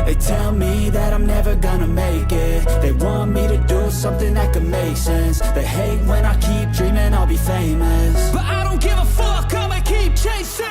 They tell me that I'm never gonna make it. They want me to do something that could make sense. They hate when I keep dreaming I'll be famous, but I don't give a fuck, I'ma keep chasing.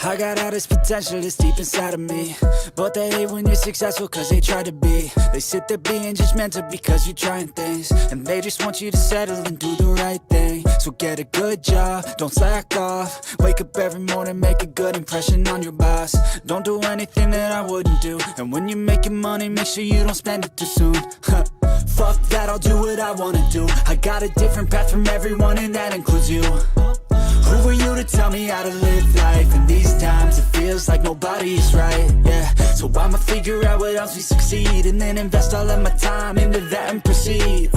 I got all this potential that's deep inside of me, but they hate when you're successful cause they try to be. They sit there being judgmental because you're trying things, and they just want you to settle and do the right thing. So get a good job, don't slack off. Wake up every morning, make a good impression on your boss. Don't do anything that I wouldn't do, and when you're making money, make sure you don't spend it too soon. Fuck that, I'll do what I wanna do. I got a different path from everyone, and that includes you. Who are you to tell me how to live life? In these times it feels like nobody's right, yeah. So I'ma figure out what else we succeed, and then invest all of my time into that and proceed.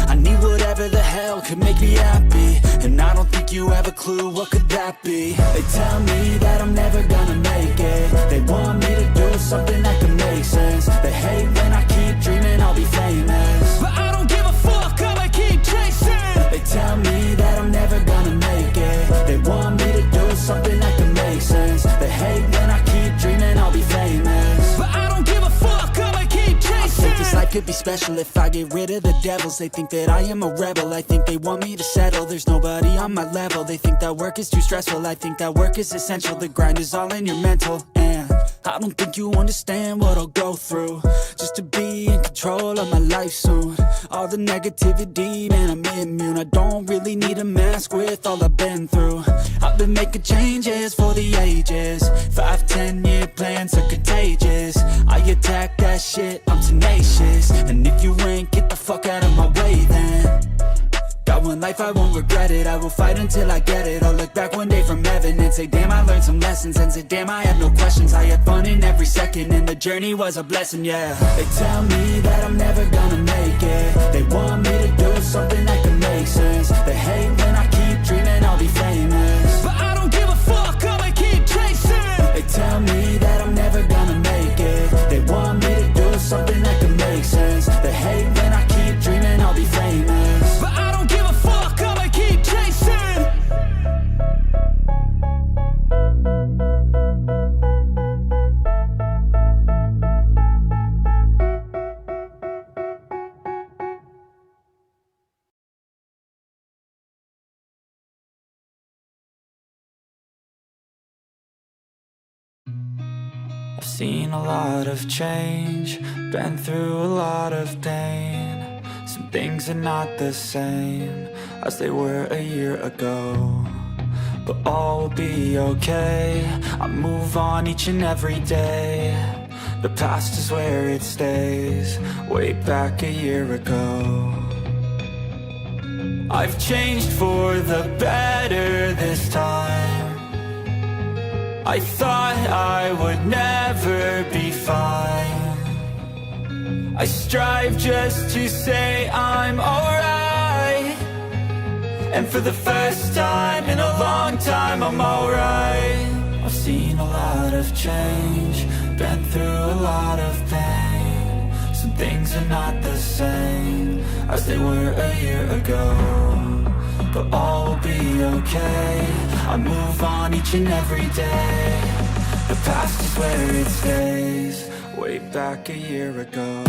I need whatever the hell could make me happy, and I don't think you have a clue what could that be. They tell me that I'm never gonna make it. They want me to do something that could make sense. They hate when I keep dreaming I'll be famous, but I don't give a fuck, I'ma keep chasing. They tell me that I'm never gonna make it. They want me to do something that can make sense. They hate when I keep dreaming I'll be famous, but I don't give a fuck, I'ma keep chasing. I think this life could be special if I get rid of the devils. They think that I am a rebel, I think they want me to settle. There's nobody on my level. They think that work is too stressful, I think that work is essential. The grind is all in your mental, and I don't think you understand what I'll go through just to be in control of my life soon. All the negativity, man, I'm immune. I don't really need a mask with all I've been through. I've been making changes for the ages. 5-10 year plans are contagious. I attack that shit, I'm tenacious. And if you ain't, get the fuck out of my way then. Got one life, I won't regret it. I will fight until I get it. I'll look back one day from heaven and say, damn, I learned some lessons. And say, damn, I had no questions. I had fun in every second, and the journey was a blessing, yeah. They tell me that I'm never gonna make it. They want me to do something that can make sense. They hate when I keep dreaming I'll be famous, but I don't give a fuck, I'ma keep chasing. They tell me that I'm never gonna make it. They want me to do something that can make sense. They hate when I keep dreaming I'll be famous, but I don't give a fuck, I'ma keep chasing. I've seen a lot of change, been through a lot of pain. Some things are not the same as they were a year ago, but all will be okay. I move on each and every day. The past is where it stays, way back a year ago. I've changed for the better this time. I thought I would never be fine. I strive just to say I'm alright, and for the first time in a long time I'm alright. I've seen a lot of change, been through a lot of pain. Some things are not the same as they were a year ago, but all will be okay. I move on each and every day. The past is where it stays, way back a year ago.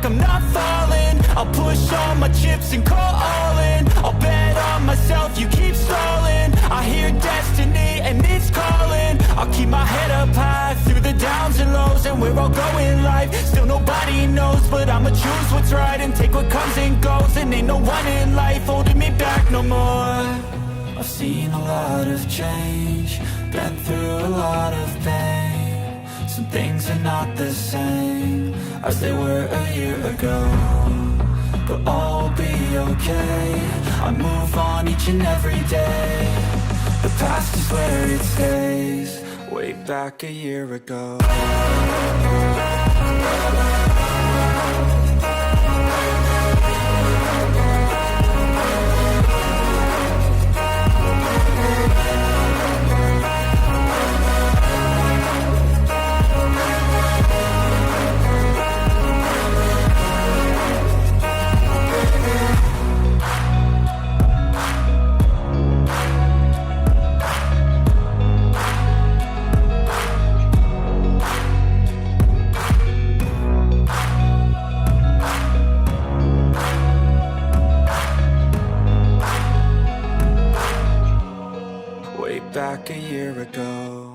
I'm not falling, I'll push all my chips and call all in. I'll bet on myself, you keep stalling. I hear destiny and it's calling. I'll keep my head up high through the downs and lows, and where I'll go in life, still nobody knows. But I'ma choose what's right and take what comes and goes, and ain't no one in life holding me back no more. I've seen a lot of change, been through a lot of pain. Some things are not the same as they were a year ago, but all will be okay. I move on each and every day. The past is where it stays, way back a year ago. back a year ago.